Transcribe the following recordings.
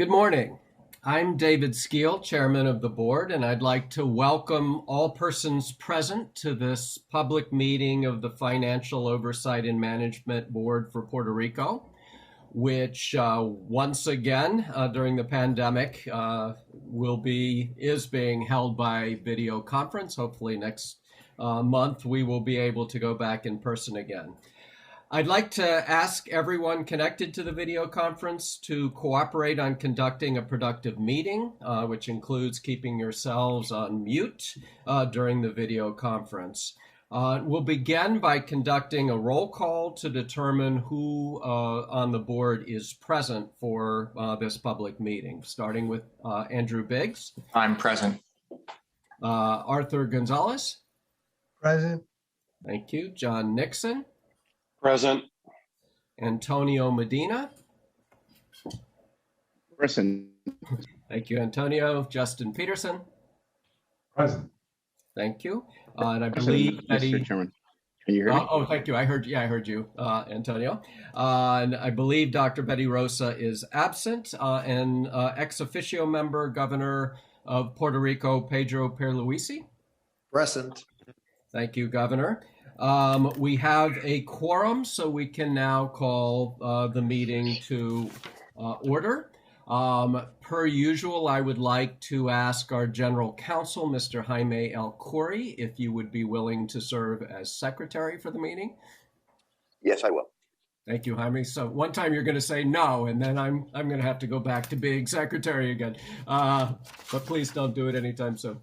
Good morning. I'm David Skeel, Chairman of the Board, and I'd like to welcome all persons present to this public meeting of the Financial Oversight and Management Board for Puerto Rico, which once again during the pandemic is being held by video conference. Hopefully next month we will be able to go back in person again. I'd like to ask everyone connected to the video conference to cooperate on conducting a productive meeting, which includes keeping yourselves on mute during the video conference. We'll begin by conducting a roll call to determine who on the board is present for this public meeting, starting with Andrew Biggs. I'm present. Arthur Gonzalez. Present. Thank you. John Nixon. Present. Antonio Medina. Present. Thank you, Antonio. Justin Peterson. Present. Thank you. And I believe Betty. Mr. Chairman, can you hear me? Oh, thank you. I heard you, Antonio. And I believe Dr. Betty Rosa is absent, and ex officio member, Governor of Puerto Rico, Pedro Pierluisi. Present. Thank you, Governor. We have a quorum, so we can now call the meeting to order. Per usual, I would like to ask our General Counsel, Mr. Jaime El Khoury, if you would be willing to serve as Secretary for the meeting. Yes, I will. Thank you, Jaime. So one time you're going to say no, and then I'm going to have to go back to being Secretary again. But please don't do it anytime soon.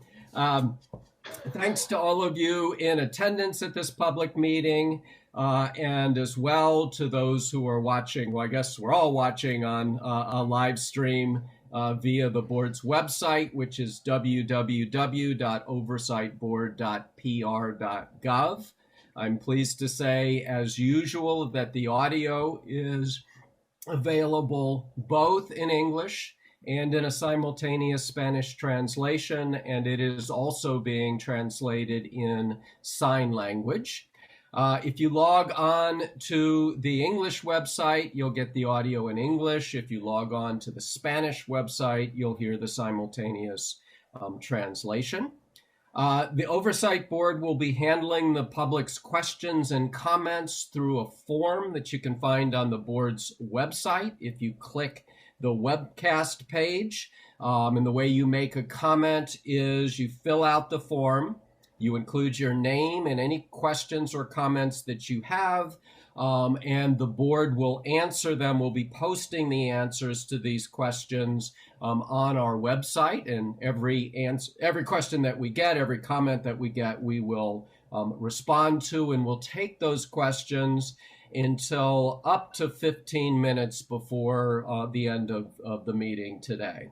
Thanks to all of you in attendance at this public meeting, and as well to those who are watching. Well, I guess we're all watching on a live stream via the board's website, which is www.oversightboard.pr.gov. I'm pleased to say, as usual, that the audio is available both in English and in a simultaneous Spanish translation, and it is also being translated in sign language. If you log on to the English website, you'll get the audio in English. If you log on to the Spanish website, you'll hear the simultaneous translation. The Oversight Board will be handling the public's questions and comments through a form that you can find on the board's website. If you click the webcast page, and the way you make a comment is you fill out the form, you include your name and any questions or comments that you have, and the board will answer them. We'll be posting the answers to these questions on our website, and every question that we get, every comment that we get, we will respond to, and we'll take those questions until up to 15 minutes before the end of the meeting today.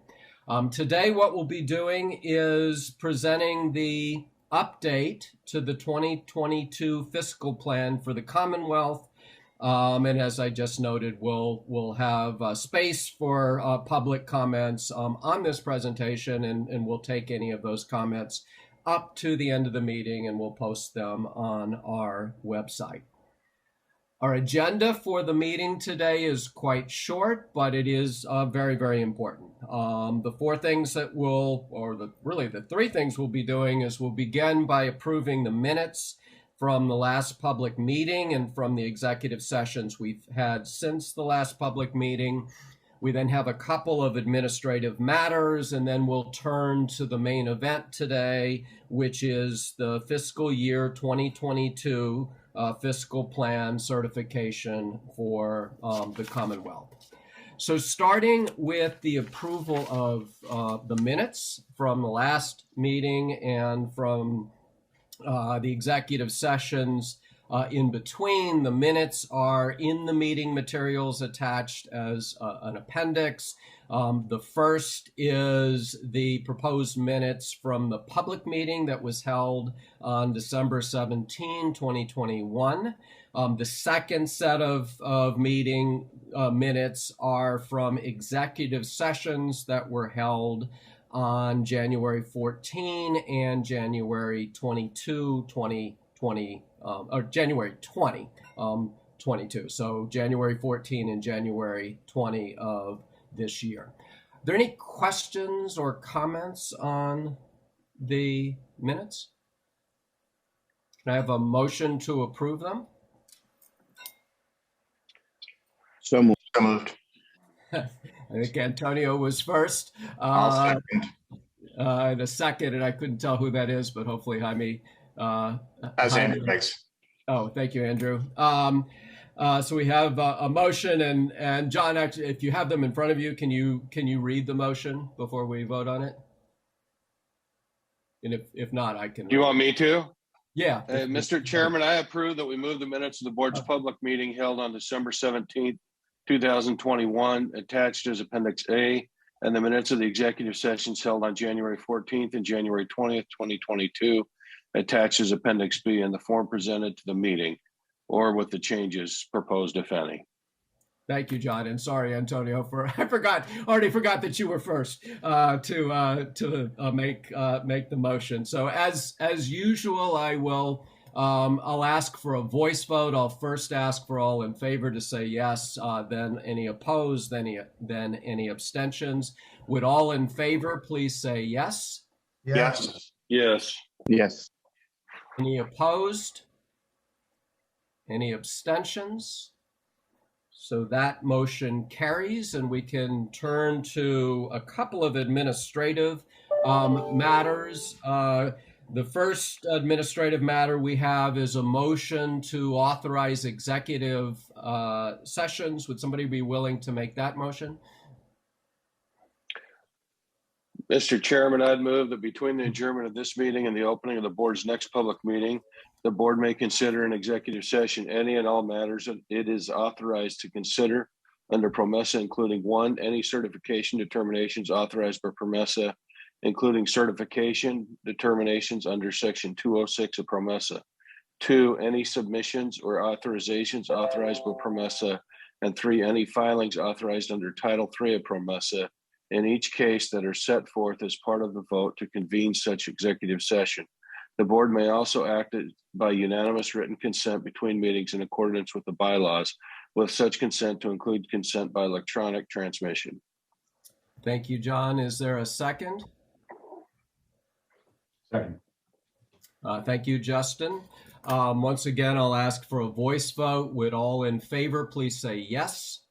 Today, what we'll be doing is presenting the update to the 2022 Fiscal Plan for the Commonwealth. And as I just noted, we'll have space for public comments on this presentation, and we'll take any of those comments up to the end of the meeting, and we'll post them on our website. Our agenda for the meeting today is quite short, but it is very, very important. The three things we'll be doing is we'll begin by approving the minutes from the last public meeting and from the executive sessions we've had since the last public meeting. We then have a couple of administrative matters, and then we'll turn to the main event today, which is the fiscal year 2022 Fiscal Plan certification for the Commonwealth. So starting with the approval of the minutes from the last meeting and from the executive sessions in between, the minutes are in the meeting materials attached as an appendix. The first is the proposed minutes from the public meeting that was held on December 17, 2021. The second set of meeting minutes are from executive sessions that were held on January 14 and January 22, 2020, or January 20, 22. So January 14 and January 20 of this year. there any questions or comments on the minutes? Can I have a motion to approve them? So moved. I think Antonio was first. I'll second. And a second, and I couldn't tell who that is, but hopefully Jaime. As Jaime. Andrew makes. Oh, thank you, Andrew. So we have a motion, and John, actually, if you have them in front of you, can you read the motion before we vote on it? And if not, I can. Do you want me to? Yeah. Mr. Chairman, I approve that we move the minutes of the board's public meeting held on December 17th, 2021, attached as Appendix A, and the minutes of the executive sessions held on January 14th and January 20th, 2022, attached as Appendix B in the form presented to the meeting, or with the changes proposed, if any. Thank you, John, and sorry, Antonio, already forgot that you were first to make the motion. So as usual, I'll ask for a voice vote. I'll first ask for all in favor to say yes, then any opposed, then any abstentions. Would all in favor please say yes? Yes. Yes. Yes. Any opposed? Any abstentions? So that motion carries, and we can turn to a couple of administrative matters. The first administrative matter we have is a motion to authorize executive sessions. Would somebody be willing to make that motion? Mr. Chairman, I'd move that between the adjournment of this meeting and the opening of the board's next public meeting, the board may consider an executive session any and all matters that it is authorized to consider under PROMESA, including 1, any certification determinations authorized by PROMESA, including certification determinations under Section 206 of PROMESA. 2, any submissions or authorizations authorized by PROMESA, and 3, any filings authorized under Title III of PROMESA, in each case that are set forth as part of the vote to convene such executive session. The board may also act by unanimous written consent between meetings in accordance with the bylaws, with such consent to include consent by electronic transmission. Thank you, John. Is there a second? Second. Thank you, Justin. Once again, I'll ask for a voice vote. Would all in favor please say yes?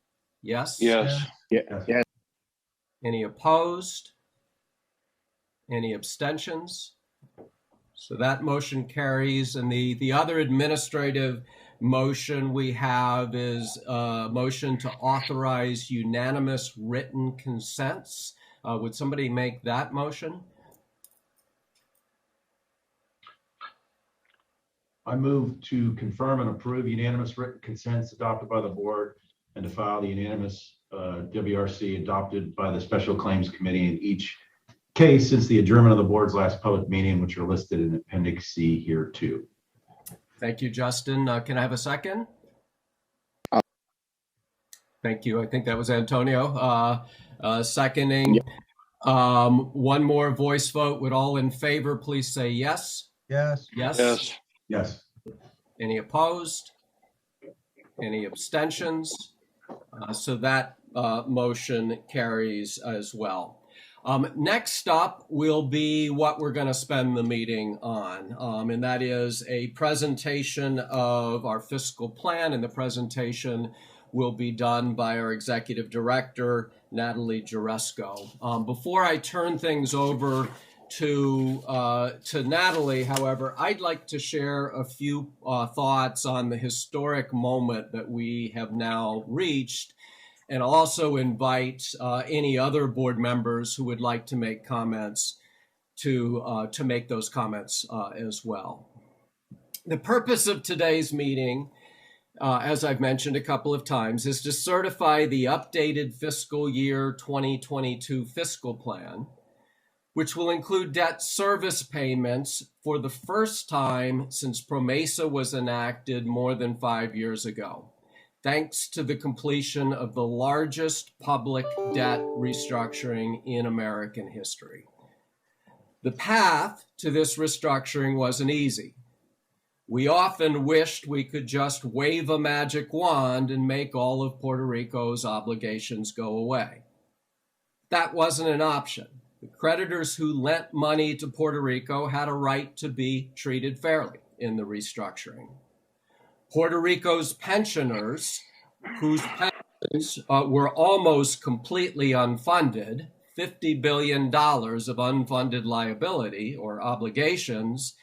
Yes? Yes. Yeah. Any opposed? Any abstentions? So that motion carries. And the other administrative motion we have is a motion to authorize unanimous written consents. Would somebody make that motion? I move to confirm and approve unanimous written consents adopted by the board and to file the unanimous WRC adopted by the Special Claims Committee in each case since the adjournment of the board's last public meeting, which are listed in Appendix C here too. Thank you, Justin. Can I have a second? Thank you. I think that was Antonio seconding. One more voice vote. Would all in favor please say yes? Yes. Yes. Yes. Yes. Any opposed? Any abstentions? So that motion carries as well. Next up will be what we're going to spend the meeting on, and that is a presentation of our fiscal plan, and the presentation will be done by our executive director, Natalie Jaresko. Before I turn things over to Natalie, however, I'd like to share a few thoughts on the historic moment that we have now reached, and also invite any other board members who would like to make comments to make those comments as well. The purpose of today's meeting, as I've mentioned a couple of times, is to certify the updated fiscal year 2022 fiscal plan, which will include debt service payments for the first time since PROMESA was enacted more than 5 years ago, thanks to the completion of the largest public debt restructuring in American history. The path to this restructuring wasn't easy. We often wished we could just wave a magic wand and make all of Puerto Rico's obligations go away. That wasn't an option. The creditors who lent money to Puerto Rico had a right to be treated fairly in the restructuring. Puerto Rico's pensioners, whose pensions were almost completely unfunded, $50 billion of unfunded liability or obligations,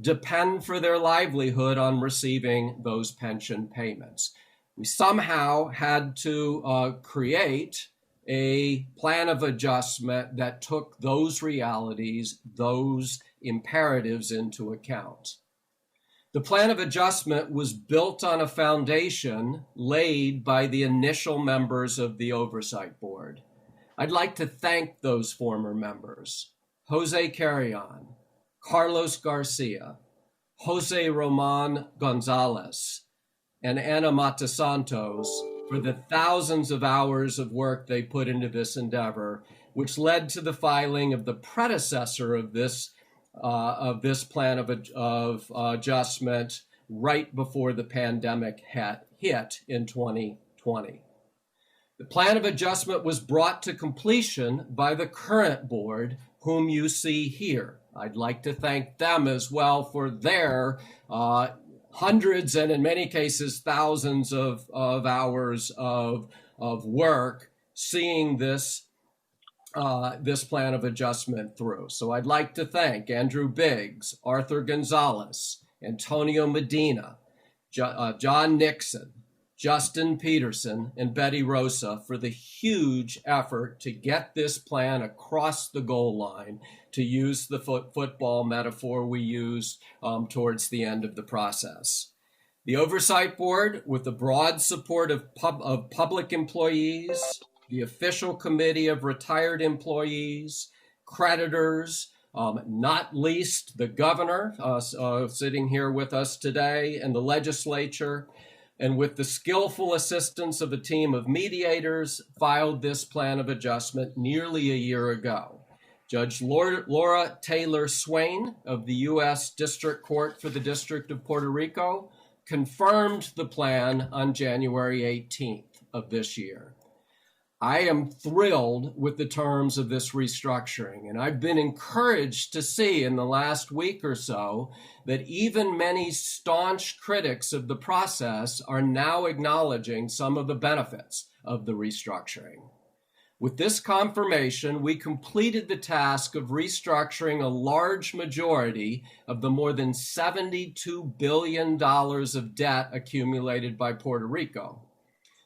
depend for their livelihood on receiving those pension payments. We somehow had to create a plan of adjustment that took those realities, those imperatives into account. The plan of adjustment was built on a foundation laid by the initial members of the Oversight Board. I'd like to thank those former members, Jose Carrion, Carlos Garcia, Jose Roman Gonzalez, and Ana Matasantos for the thousands of hours of work they put into this endeavor, which led to the filing of the predecessor of this plan of adjustment right before the pandemic hit in 2020. The plan of adjustment was brought to completion by the current board, whom you see here. I'd like to thank them as well for their hundreds and in many cases thousands of hours of work seeing this plan of adjustment through. So I'd like to thank Andrew Biggs, Arthur Gonzalez, Antonio Medina, John Nixon, Justin Peterson, and Betty Rosa for the huge effort to get this plan across the goal line, to use the football metaphor we used towards the end of the process. The Oversight Board, with the broad support of public employees, the official committee of retired employees, creditors, not least the governor sitting here with us today, and the legislature, and with the skillful assistance of a team of mediators, filed this plan of adjustment nearly a year ago. Judge Laura Taylor Swain of the U.S. District Court for the District of Puerto Rico confirmed the plan on January 18th of this year. I am thrilled with the terms of this restructuring, and I've been encouraged to see in the last week or so that even many staunch critics of the process are now acknowledging some of the benefits of the restructuring. With this confirmation, we completed the task of restructuring a large majority of the more than $72 billion of debt accumulated by Puerto Rico.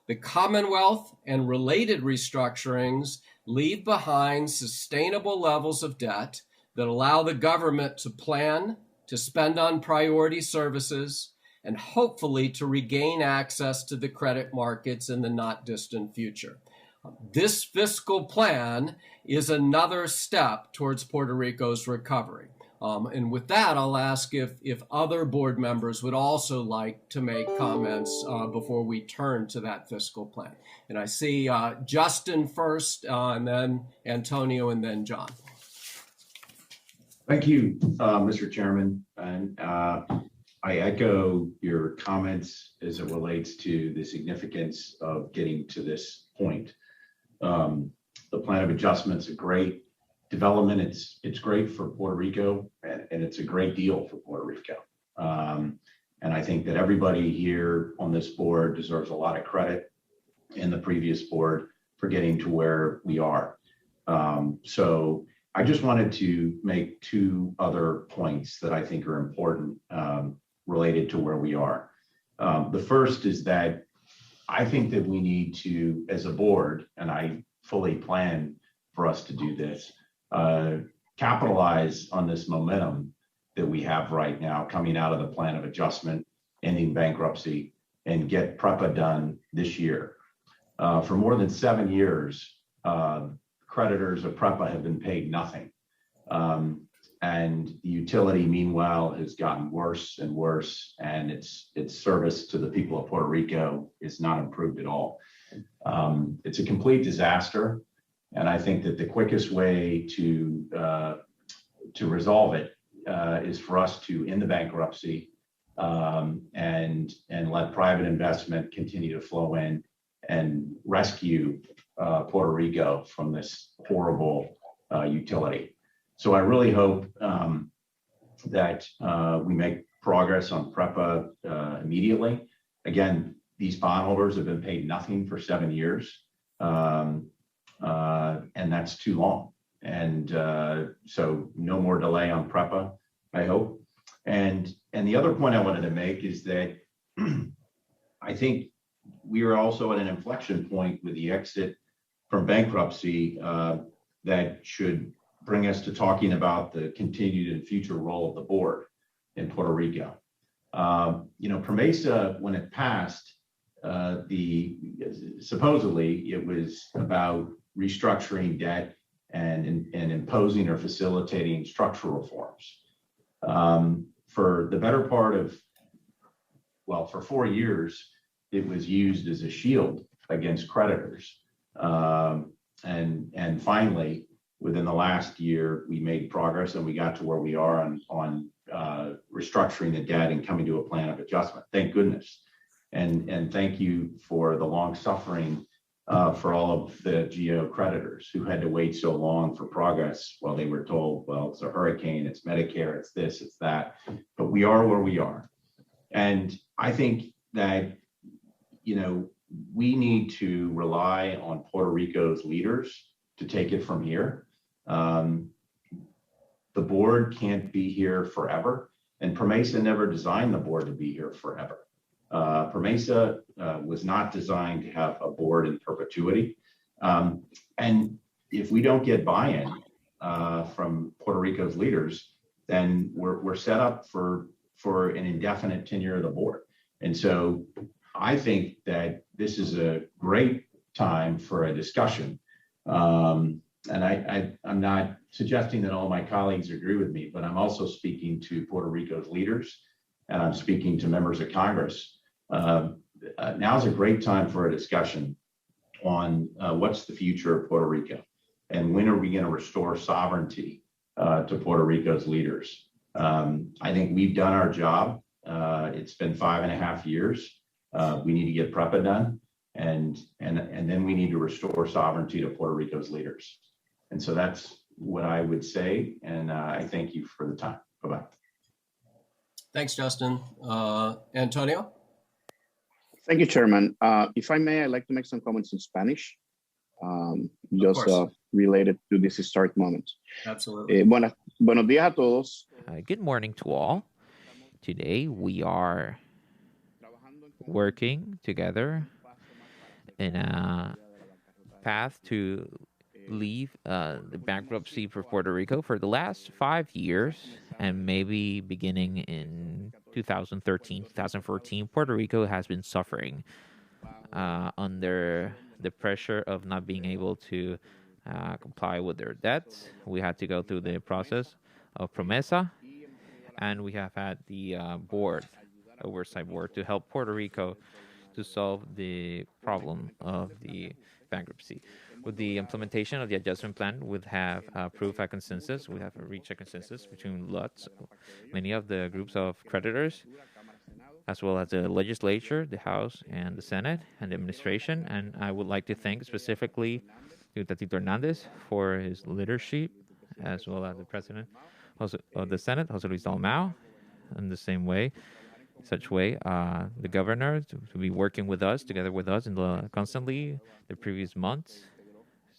The Commonwealth and related restructurings leave behind sustainable levels of debt that allow the government to plan, to spend on priority services, and hopefully to regain access to the credit markets in the not distant future. This fiscal plan is another step towards Puerto Rico's recovery. And with that, I'll ask if other board members would also like to make comments before we turn to that fiscal plan. And I see Justin first, and then Antonio, and then John. Thank you, Mr. Chairman. And I echo your comments as it relates to the significance of getting to this point. The plan of adjustment's a great development. It's great for Puerto Rico, and it's a great deal for Puerto Rico. And I think that everybody here on this board deserves a lot of credit in the previous board for getting to where we are. So I just wanted to make two other points that I think are important related to where we are. The first is that I think that we need to, as a board, and I fully plan for us to do this, capitalize on this momentum that we have right now coming out of the plan of adjustment, ending bankruptcy, and get PREPA done this year. For more than 7 years, creditors of PREPA have been paid nothing. And the utility, meanwhile, has gotten worse and worse, and its service to the people of Puerto Rico is not improved at all. It's a complete disaster. And I think that the quickest way to resolve it is for us to end the bankruptcy and let private investment continue to flow in and rescue Puerto Rico from this horrible utility. So I really hope that we make progress on PREPA immediately. Again, these bondholders have been paid nothing for 7 years, and that's too long. And so no more delay on PREPA, I hope. And the other point I wanted to make is that I think we are also at an inflection point with the exit from bankruptcy that should bring us to talking about the continued and future role of the board in Puerto Rico. PROMESA, when it passed, supposedly it was about restructuring debt and imposing or facilitating structural reforms. For the better part of, for 4 years, it was used as a shield against creditors. And finally, within the last year, we made progress and we got to where we are on restructuring the debt and coming to a plan of adjustment. Thank goodness. And thank you for the long suffering for all of the GO creditors who had to wait so long for progress while they were told, well, it's a hurricane, it's Medicare, it's this, it's that. But we are where we are. And I think that, we need to rely on Puerto Rico's leaders to take it from here. The board can't be here forever, and PROMESA never designed the board to be here forever. PROMESA was not designed to have a board in perpetuity. And if we don't get buy-in from Puerto Rico's leaders, then we're set up for an indefinite tenure of the board. And so I think that this is a great time for a discussion. And I'm not suggesting that all my colleagues agree with me, but I'm also speaking to Puerto Rico's leaders, and I'm speaking to members of Congress. Now's a great time for a discussion on what's the future of Puerto Rico, and when are we going to restore sovereignty to Puerto Rico's leaders. I think we've done our job. It's been 5.5 years. We need to get PREPA done, and then we need to restore sovereignty to Puerto Rico's leaders. And so that's what I would say, and I thank you for the time. Bye-bye. Thanks, Justin. Antonio? Thank you, Chairman. If I may, I'd like to make some comments in Spanish, just related to this historic moment. Absolutely. Buenos días a todos. Good morning to all. Today we are working together in a path to leave the bankruptcy for Puerto Rico. For the last 5 years, and maybe beginning in 2013, 2014, Puerto Rico has been suffering under the pressure of not being able to comply with their debts. We had to go through the process of PROMESA, and we have had the oversight board, to help Puerto Rico to solve the problem of the bankruptcy. With the implementation of the adjustment plan, we have approved a consensus. We have reached a consensus between many of the groups of creditors, as well as the legislature, the House, and the Senate, and the administration. And I would like to thank specifically Tatito Hernandez for his leadership, as well as the president of the Senate, Jose Luis Dalmau, in the same way. The governor to be working with us, together with us, constantly the previous months,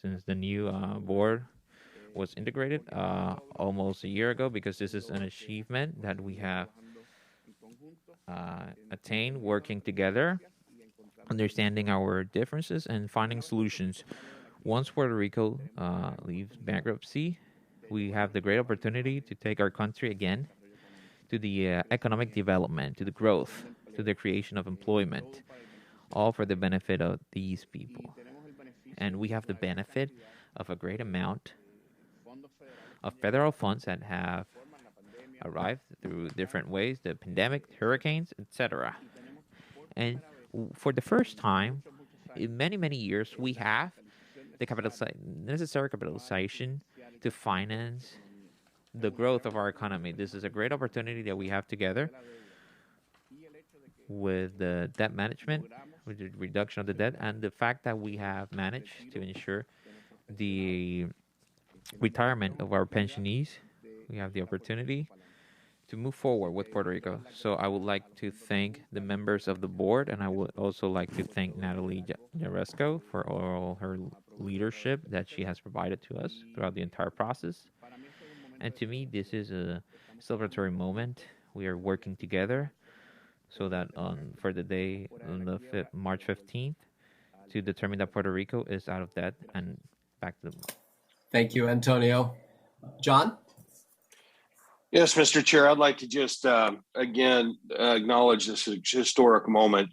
since the new board was integrated almost a year ago, because this is an achievement that we have attained working together, understanding our differences and finding solutions. Once Puerto Rico leaves bankruptcy, we have the great opportunity to take our country again to the economic development, to the growth, to the creation of employment, all for the benefit of these people. And we have the benefit of a great amount of federal funds that have arrived through different ways, the pandemic, hurricanes, etc. And for the first time in many, many years, we have the necessary capitalization to finance the growth of our economy. This is a great opportunity that we have together with the debt management, with the reduction of the debt, and the fact that we have managed to ensure the retirement of our pensionees, we have the opportunity to move forward with Puerto Rico. So I would like to thank the members of the board, and I would also like to thank Natalie Jaresco for all her leadership that she has provided to us throughout the entire process. And to me, this is a celebratory moment. We are working together so that for the day on the March 15th to determine that Puerto Rico is out of debt and back to the. Thank you, Antonio. John? Yes, Mr. Chair, I'd like to just again acknowledge this historic moment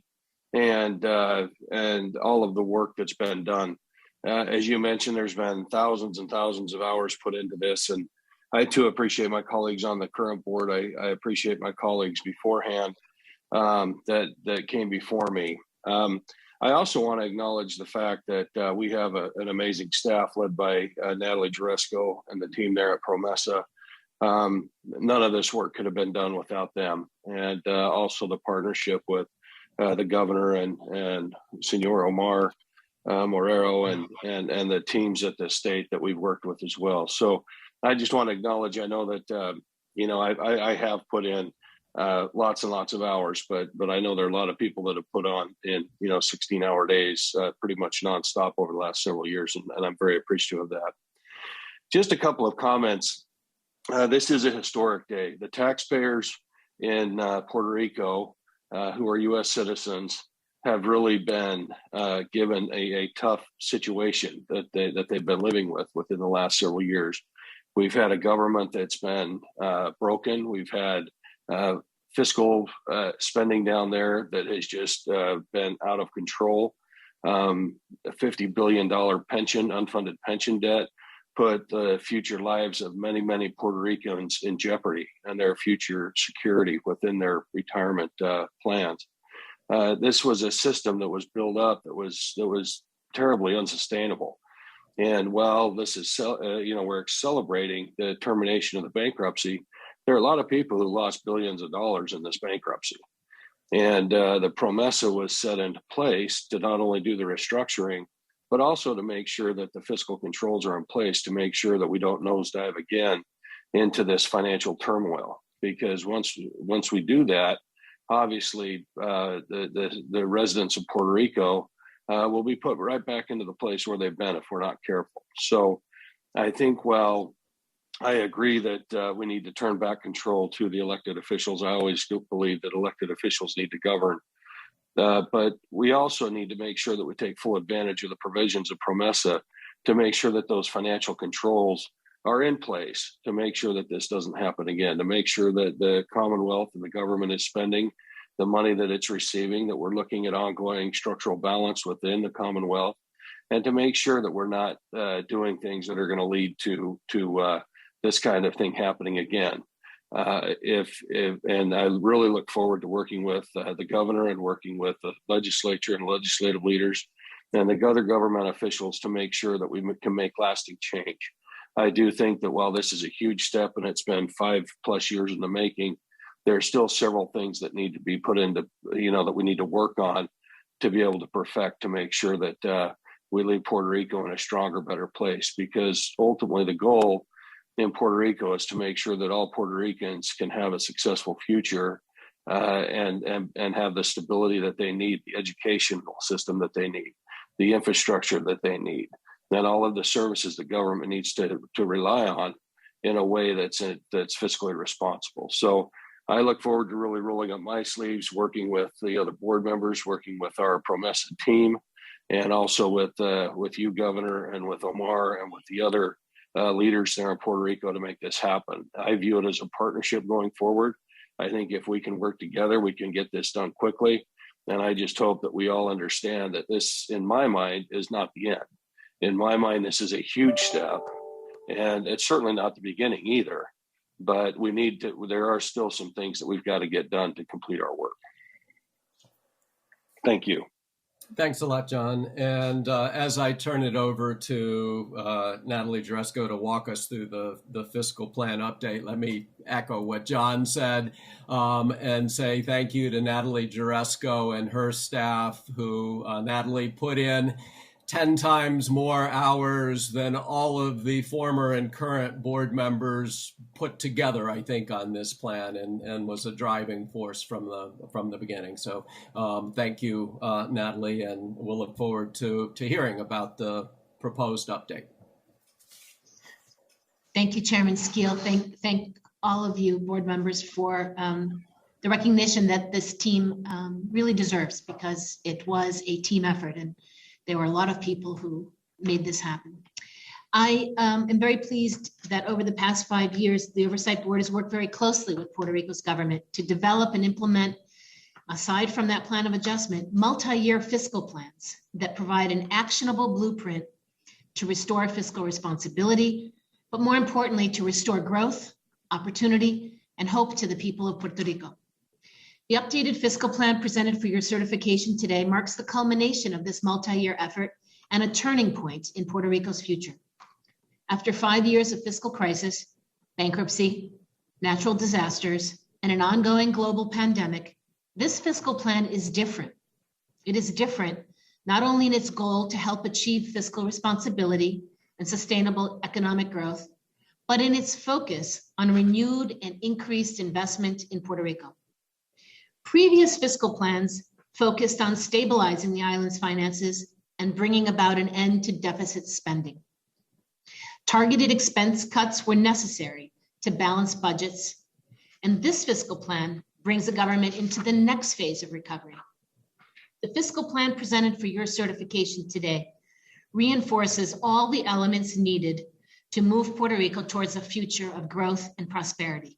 and all of the work that's been done. As you mentioned, there's been thousands and thousands of hours put into this, and I too appreciate my colleagues on the current board. I appreciate my colleagues beforehand that came before me. I also want to acknowledge the fact that we have an amazing staff led by Natalie Jaresco and the team there at Promesa. None of this work could have been done without them, and also the partnership with the governor and Senor Omar Morero and the teams at the state that we've worked with as well. So I just want to acknowledge, I know that, I have put in lots and lots of hours, but I know there are a lot of people that have put on in, 16-hour days, pretty much nonstop over the last several years. And I'm very appreciative of that. Just a couple of comments. This is a historic day. The taxpayers in Puerto Rico, who are U.S. citizens, have really been given a tough situation that they've been living with within the last several years. We've had a government that's been broken. We've had fiscal spending down there that has just been out of control. A $50 billion unfunded pension debt put the future lives of many, many Puerto Ricans in jeopardy and their future security within their retirement plans. This was a system that was built up that was terribly unsustainable. And while this is, we're celebrating the termination of the bankruptcy, there are a lot of people who lost billions of dollars in this bankruptcy. And the Promesa was set into place to not only do the restructuring, but also to make sure that the fiscal controls are in place to make sure that we don't nosedive again into this financial turmoil. Because once we do that, obviously the residents of Puerto Rico will be put right back into the place where they've been if we're not careful. So I think, while I agree that we need to turn back control to the elected officials, I always do believe that elected officials need to govern. But we also need to make sure that we take full advantage of the provisions of Promesa to make sure that those financial controls are in place, to make sure that this doesn't happen again, to make sure that the Commonwealth and the government is spending the money that it's receiving, that we're looking at ongoing structural balance within the Commonwealth, and to make sure that we're not doing things that are going to lead to this kind of thing happening again. And I really look forward to working with the governor and working with the legislature and legislative leaders and the other government officials to make sure that we can make lasting change. I do think that while this is a huge step and it's been 5+ years in the making, there are still several things that need to be put into, that we need to work on to be able to perfect, to make sure that we leave Puerto Rico in a stronger, better place. Because ultimately the goal in Puerto Rico is to make sure that all Puerto Ricans can have a successful future and have the stability that they need, the educational system that they need, the infrastructure that they need, and all of the services the government needs to rely on in a way that's fiscally responsible. So I look forward to really rolling up my sleeves, working with the other board members, working with our Promesa team, and also with you, Governor, and with Omar and with the other leaders there in Puerto Rico to make this happen. I view it as a partnership going forward. I think if we can work together, we can get this done quickly. And I just hope that we all understand that this, in my mind, is not the end. In my mind, this is a huge step, and it's certainly not the beginning either. But there are still some things that we've got to get done to complete our work. Thank you. Thanks a lot, John. And as I turn it over to Natalie Jaresco to walk us through the fiscal plan update, let me echo what John said and say thank you to Natalie Jaresco and her staff, who Natalie put in 10 times more hours than all of the former and current board members put together, I think, on this plan, and was a driving force from the beginning. So thank you, Natalie, and we'll look forward to hearing about the proposed update. Thank you, Chairman Skeel. Thank all of you board members for the recognition that this team really deserves, because it was a team effort and there were a lot of people who made this happen. I am very pleased that over the past 5 years, the Oversight Board has worked very closely with Puerto Rico's government to develop and implement, aside from that plan of adjustment, multi-year fiscal plans that provide an actionable blueprint to restore fiscal responsibility, but more importantly, to restore growth, opportunity, and hope to the people of Puerto Rico. The updated fiscal plan presented for your certification today marks the culmination of this multi-year effort and a turning point in Puerto Rico's future. After 5 years of fiscal crisis, bankruptcy, natural disasters, and an ongoing global pandemic, this fiscal plan is different. It is different not only in its goal to help achieve fiscal responsibility and sustainable economic growth, but in its focus on renewed and increased investment in Puerto Rico. Previous fiscal plans focused on stabilizing the island's finances and bringing about an end to deficit spending. Targeted expense cuts were necessary to balance budgets, and this fiscal plan brings the government into the next phase of recovery. The fiscal plan presented for your certification today reinforces all the elements needed to move Puerto Rico towards a future of growth and prosperity.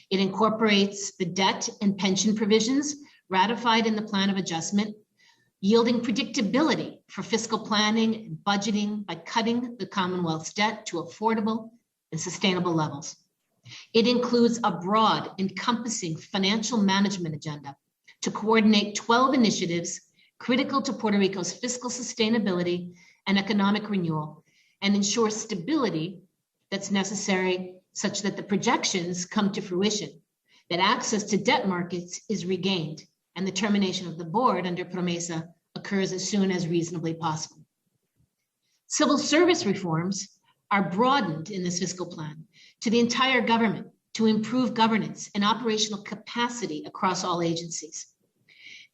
It incorporates the debt and pension provisions ratified in the plan of adjustment, yielding predictability for fiscal planning and budgeting by cutting the Commonwealth's debt to affordable and sustainable levels. It includes a broad, encompassing financial management agenda to coordinate 12 initiatives critical to Puerto Rico's fiscal sustainability and economic renewal, and ensure stability that's necessary such that the projections come to fruition, that access to debt markets is regained, and the termination of the board under PROMESA occurs as soon as reasonably possible. Civil service reforms are broadened in this fiscal plan to the entire government to improve governance and operational capacity across all agencies.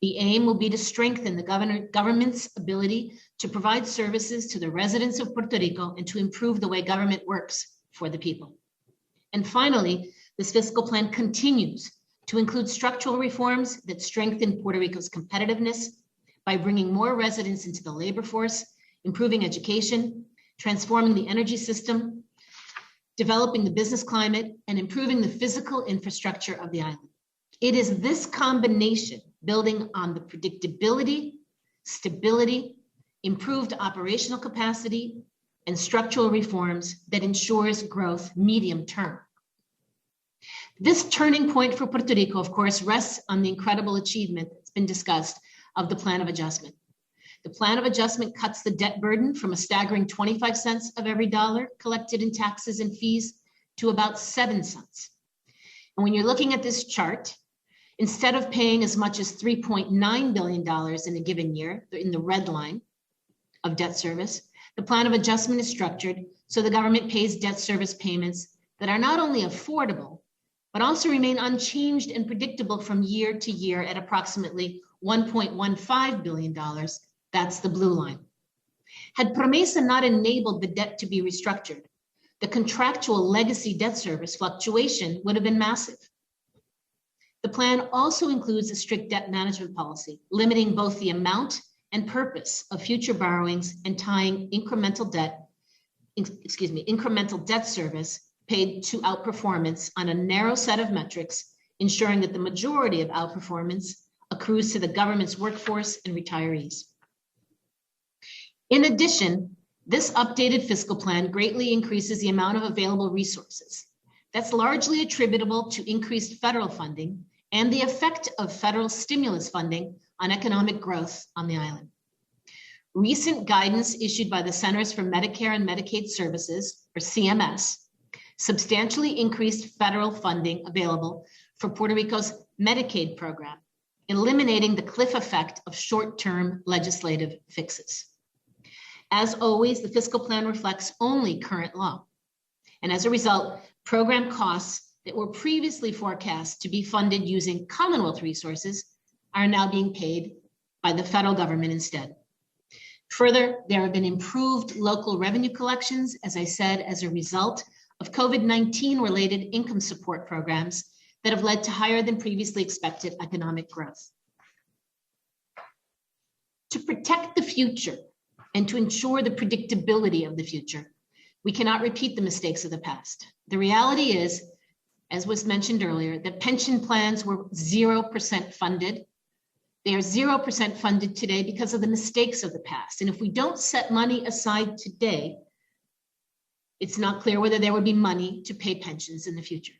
The aim will be to strengthen the government's ability to provide services to the residents of Puerto Rico and to improve the way government works for the people. And finally, this fiscal plan continues to include structural reforms that strengthen Puerto Rico's competitiveness by bringing more residents into the labor force, improving education, transforming the energy system, developing the business climate, and improving the physical infrastructure of the island. It is this combination, building on the predictability, stability, improved operational capacity, and structural reforms that ensures growth medium term. This turning point for Puerto Rico, of course, rests on the incredible achievement that's been discussed of the plan of adjustment. The plan of adjustment cuts the debt burden from a staggering 25 cents of every dollar collected in taxes and fees to about 7 cents. And when you're looking at this chart, instead of paying as much as $3.9 billion in a given year, in the red line of debt service, the plan of adjustment is structured so the government pays debt service payments that are not only affordable, but also remain unchanged and predictable from year to year at approximately $1.15 billion. That's the blue line. Had PROMESA not enabled the debt to be restructured, the contractual legacy debt service fluctuation would have been massive. The plan also includes a strict debt management policy, limiting both the amount and purpose of future borrowings and tying incremental debt service paid to outperformance on a narrow set of metrics, ensuring that the majority of outperformance accrues to the government's workforce and retirees. In addition, this updated fiscal plan greatly increases the amount of available resources. That's largely attributable to increased federal funding and the effect of federal stimulus funding on economic growth on the island. Recent guidance issued by the Centers for Medicare and Medicaid Services, or CMS, substantially increased federal funding available for Puerto Rico's Medicaid program, eliminating the cliff effect of short-term legislative fixes. As always, the fiscal plan reflects only current law. And as a result, program costs that were previously forecast to be funded using Commonwealth resources are now being paid by the federal government instead. Further, there have been improved local revenue collections, as I said, as a result of COVID-19 related income support programs that have led to higher than previously expected economic growth. To protect the future and to ensure the predictability of the future, we cannot repeat the mistakes of the past. The reality is, as was mentioned earlier, that pension plans were 0% funded. They are 0% funded today because of the mistakes of the past. And if we don't set money aside today, it's not clear whether there would be money to pay pensions in the future.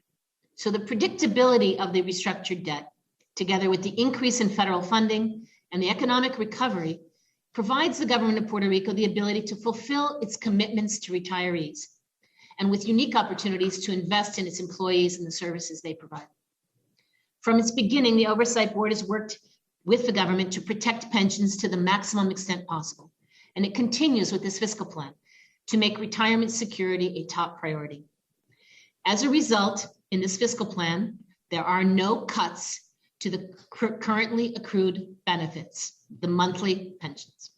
So the predictability of the restructured debt, together with the increase in federal funding and the economic recovery, provides the government of Puerto Rico the ability to fulfill its commitments to retirees, and with unique opportunities to invest in its employees and the services they provide. From its beginning, the Oversight Board has worked with the government to protect pensions to the maximum extent possible, and it continues with this fiscal plan to make retirement security a top priority. As a result, in this fiscal plan, there are no cuts to the currently accrued benefits, the monthly pensions.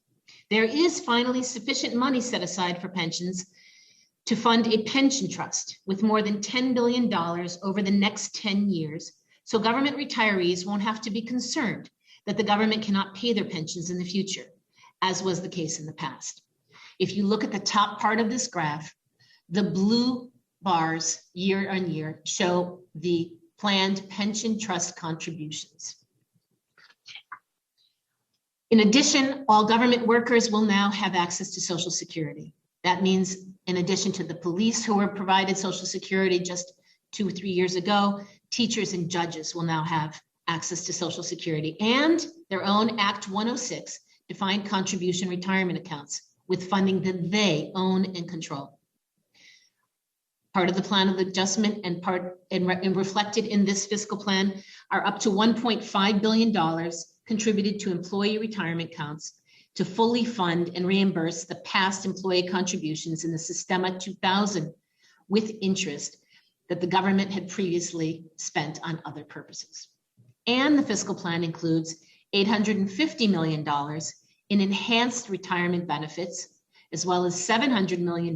There is finally sufficient money set aside for pensions to fund a pension trust with more than $10 billion over the next 10 years, so government retirees won't have to be concerned that the government cannot pay their pensions in the future, as was the case in the past. If you look at the top part of this graph, the blue bars year on year show the planned pension trust contributions. In addition, all government workers will now have access to Social Security. That means in addition to the police who were provided Social Security just 2 or 3 years ago, teachers and judges will now have access to Social Security and their own Act 106 defined contribution retirement accounts with funding that they own and control. Part of the plan of adjustment and reflected in this fiscal plan are up to $1.5 billion contributed to employee retirement accounts to fully fund and reimburse the past employee contributions in the Sistema 2000 with interest that the government had previously spent on other purposes. And the fiscal plan includes $850 million in enhanced retirement benefits, as well as $700 million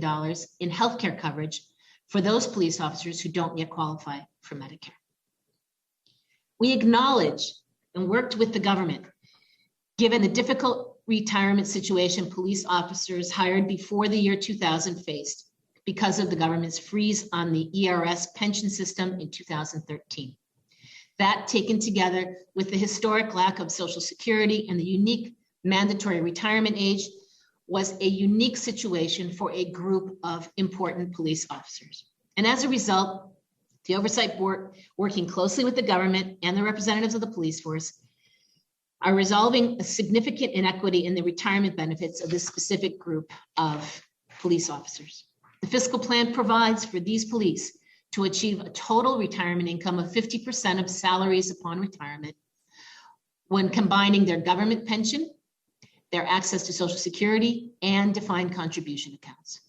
in healthcare coverage for those police officers who don't yet qualify for Medicare. We acknowledge and worked with the government, given the difficult retirement situation police officers hired before the year 2000 faced because of the government's freeze on the ERS pension system in 2013. That, taken together with the historic lack of Social Security and the unique mandatory retirement age, was a unique situation for a group of important police officers. And as a result, the Oversight Board, working closely with the government and the representatives of the police force, are resolving a significant inequity in the retirement benefits of this specific group of police officers. The fiscal plan provides for these police to achieve a total retirement income of 50% of salaries upon retirement when combining their government pension, their access to Social Security, and defined contribution accounts.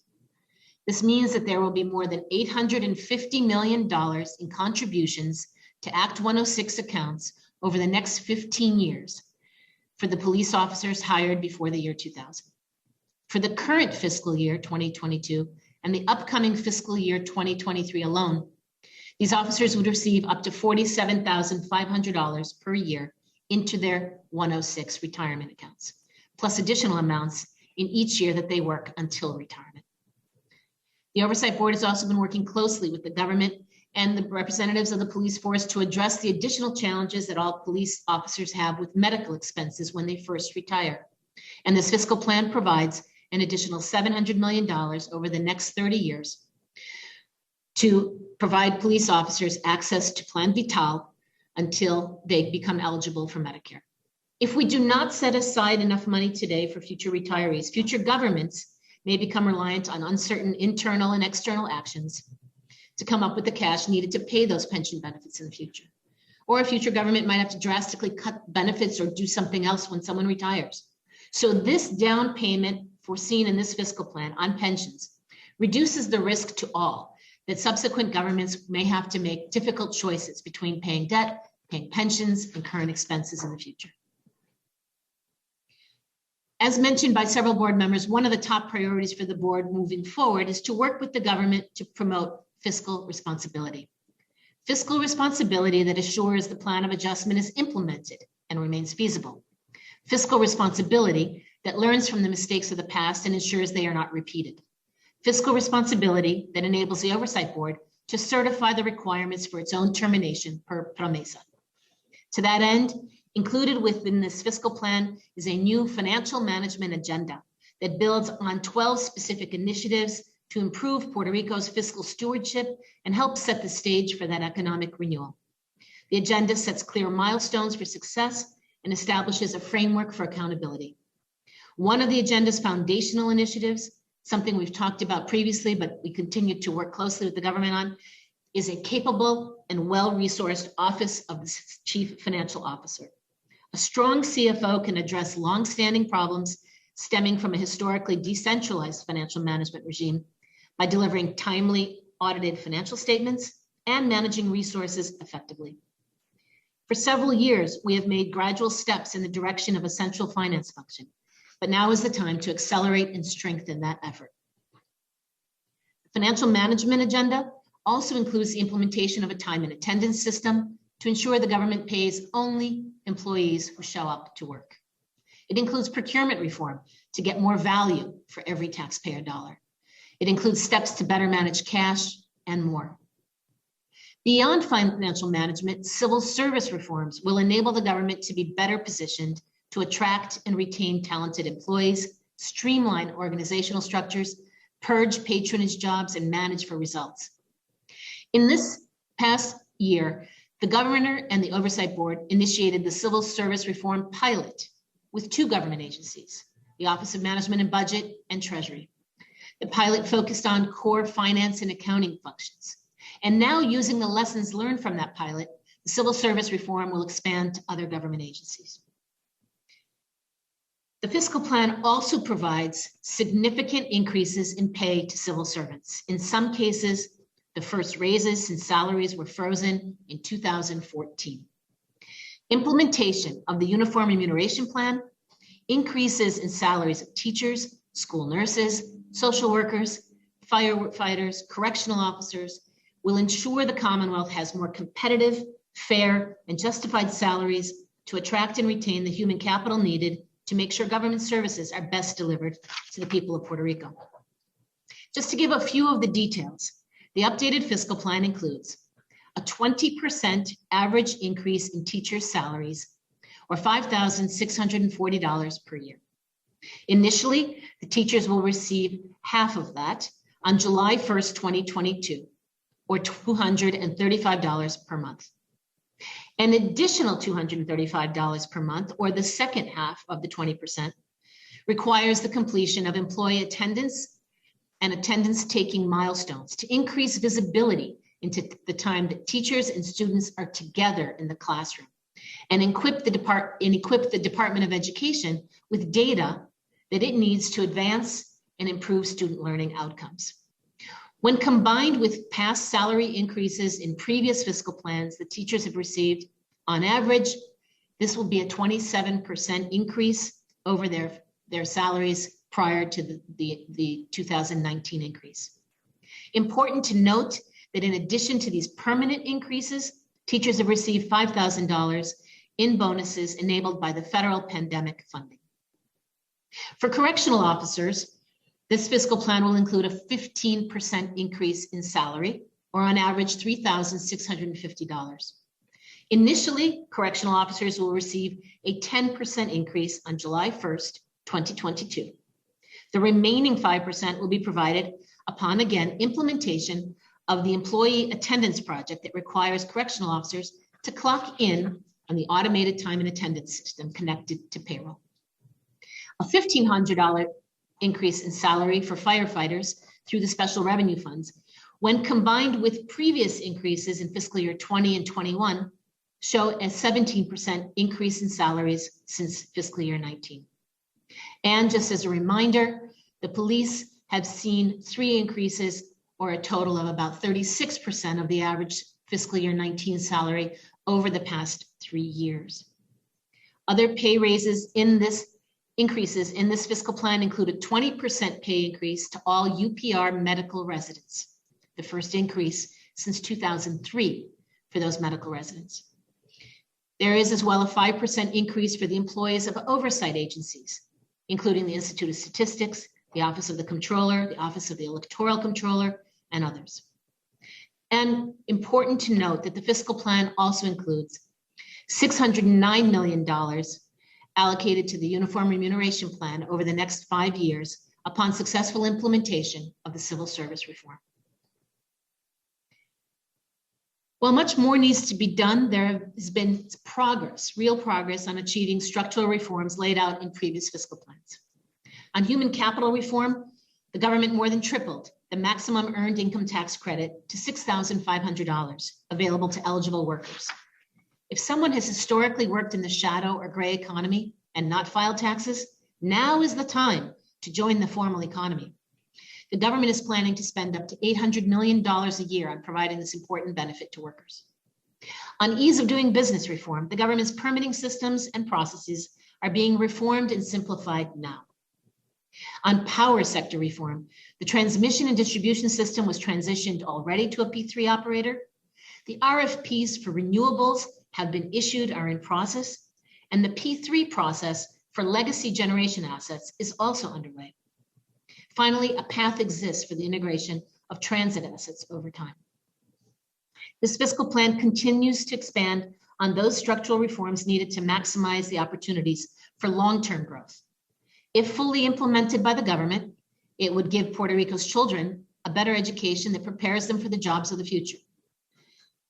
This means that there will be more than $850 million in contributions to Act 106 accounts over the next 15 years for the police officers hired before the year 2000. For the current fiscal year 2022 and the upcoming fiscal year 2023 alone, these officers would receive up to $47,500 per year into their 106 retirement accounts, plus additional amounts in each year that they work until retirement. The Oversight Board has also been working closely with the government and the representatives of the police force to address the additional challenges that all police officers have with medical expenses when they first retire. And this fiscal plan provides an additional $700 million over the next 30 years to provide police officers access to Plan Vital until they become eligible for Medicare. If we do not set aside enough money today for future retirees, future governments may become reliant on uncertain internal and external actions to come up with the cash needed to pay those pension benefits in the future. Or a future government might have to drastically cut benefits or do something else when someone retires. So this down payment foreseen in this fiscal plan on pensions reduces the risk to all that subsequent governments may have to make difficult choices between paying debt, paying pensions, and current expenses in the future. As mentioned by several board members, one of the top priorities for the board moving forward is to work with the government to promote fiscal responsibility. Fiscal responsibility that assures the plan of adjustment is implemented and remains feasible. Fiscal responsibility that learns from the mistakes of the past and ensures they are not repeated. Fiscal responsibility that enables the Oversight Board to certify the requirements for its own termination per promesa. To that end, included within this fiscal plan is a new financial management agenda that builds on 12 specific initiatives to improve Puerto Rico's fiscal stewardship and help set the stage for that economic renewal. The agenda sets clear milestones for success and establishes a framework for accountability. One of the agenda's foundational initiatives, something we've talked about previously, but we continue to work closely with the government on, is a capable and well-resourced Office of the Chief Financial Officer. A strong CFO can address long-standing problems stemming from a historically decentralized financial management regime by delivering timely audited financial statements and managing resources effectively. For several years, we have made gradual steps in the direction of a central finance function, but now is the time to accelerate and strengthen that effort. The financial management agenda also includes the implementation of a time and attendance system to ensure the government pays only employees who show up to work. It includes procurement reform to get more value for every taxpayer dollar. It includes steps to better manage cash and more. Beyond financial management, civil service reforms will enable the government to be better positioned to attract and retain talented employees, streamline organizational structures, purge patronage jobs, and manage for results. In this past year, the governor and the Oversight Board initiated the Civil Service Reform Pilot with 2 government agencies, the Office of Management and Budget and Treasury. The pilot focused on core finance and accounting functions. And now, using the lessons learned from that pilot, the civil service reform will expand to other government agencies. The fiscal plan also provides significant increases in pay to civil servants. In some cases, the first raises since salaries were frozen in 2014. Implementation of the Uniform Remuneration Plan, increases in salaries of teachers, school nurses, social workers, firefighters, correctional officers will ensure the Commonwealth has more competitive, fair, and justified salaries to attract and retain the human capital needed to make sure government services are best delivered to the people of Puerto Rico. Just to give a few of the details, the updated fiscal plan includes a 20% average increase in teachers' salaries, or $5,640 per year. Initially, the teachers will receive half of that on July 1st, 2022, or $235 per month. An additional $235 per month, or the second half of the 20%, requires the completion of employee attendance and attendance taking milestones to increase visibility into the time that teachers and students are together in the classroom, and equip the Department of Education with data that it needs to advance and improve student learning outcomes. When combined with past salary increases in previous fiscal plans that teachers have received, on average, this will be a 27% increase over their salaries prior to the 2019 increase. Important to note that in addition to these permanent increases, teachers have received $5,000 in bonuses enabled by the federal pandemic funding. For correctional officers, this fiscal plan will include a 15% increase in salary, or on average $3,650. Initially, correctional officers will receive a 10% increase on July 1st, 2022. The remaining 5% will be provided upon, again, implementation of the employee attendance project that requires correctional officers to clock in on the automated time and attendance system connected to payroll. A $1,500 increase in salary for firefighters through the special revenue funds, when combined with previous increases in fiscal year 20 and 21, show a 17% increase in salaries since fiscal year 19. And just as a reminder, The police have seen 3 increases, or a total of about 36% of the average fiscal year 19 salary over the past 3 years. Other pay raises increases in this fiscal plan include a 20% pay increase to all UPR medical residents, the first increase since 2003 for those medical residents. There is as well a 5% increase for the employees of oversight agencies, including the Institute of Statistics, the Office of the Comptroller, the Office of the Electoral Comptroller, and others. And important to note that the fiscal plan also includes $609 million allocated to the Uniform Remuneration Plan over the next 5 years upon successful implementation of the civil service reform. While much more needs to be done, there has been progress, real progress on achieving structural reforms laid out in previous fiscal plans. On human capital reform, the government more than tripled the maximum earned income tax credit to $6,500 available to eligible workers. If someone has historically worked in the shadow or gray economy and not filed taxes, now is the time to join the formal economy. The government is planning to spend up to $800 million a year on providing this important benefit to workers. On ease of doing business reform, the government's permitting systems and processes are being reformed and simplified now. On power sector reform, the transmission and distribution system was transitioned already to a P3 operator. The RFPs for renewables have been issued, are in process, and the P3 process for legacy generation assets is also underway. Finally, a path exists for the integration of transit assets over time. This fiscal plan continues to expand on those structural reforms needed to maximize the opportunities for long-term growth. If fully implemented by the government, it would give Puerto Rico's children a better education that prepares them for the jobs of the future.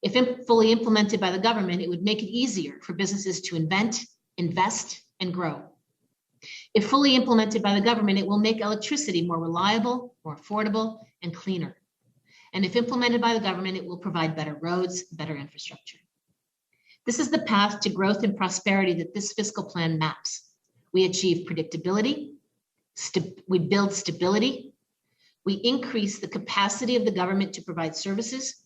If fully implemented by the government, it would make it easier for businesses to invent, invest, and grow. If fully implemented by the government, it will make electricity more reliable, more affordable, and cleaner. And if implemented by the government, it will provide better roads, better infrastructure. This is the path to growth and prosperity that this fiscal plan maps. We achieve predictability, we build stability, we increase the capacity of the government to provide services,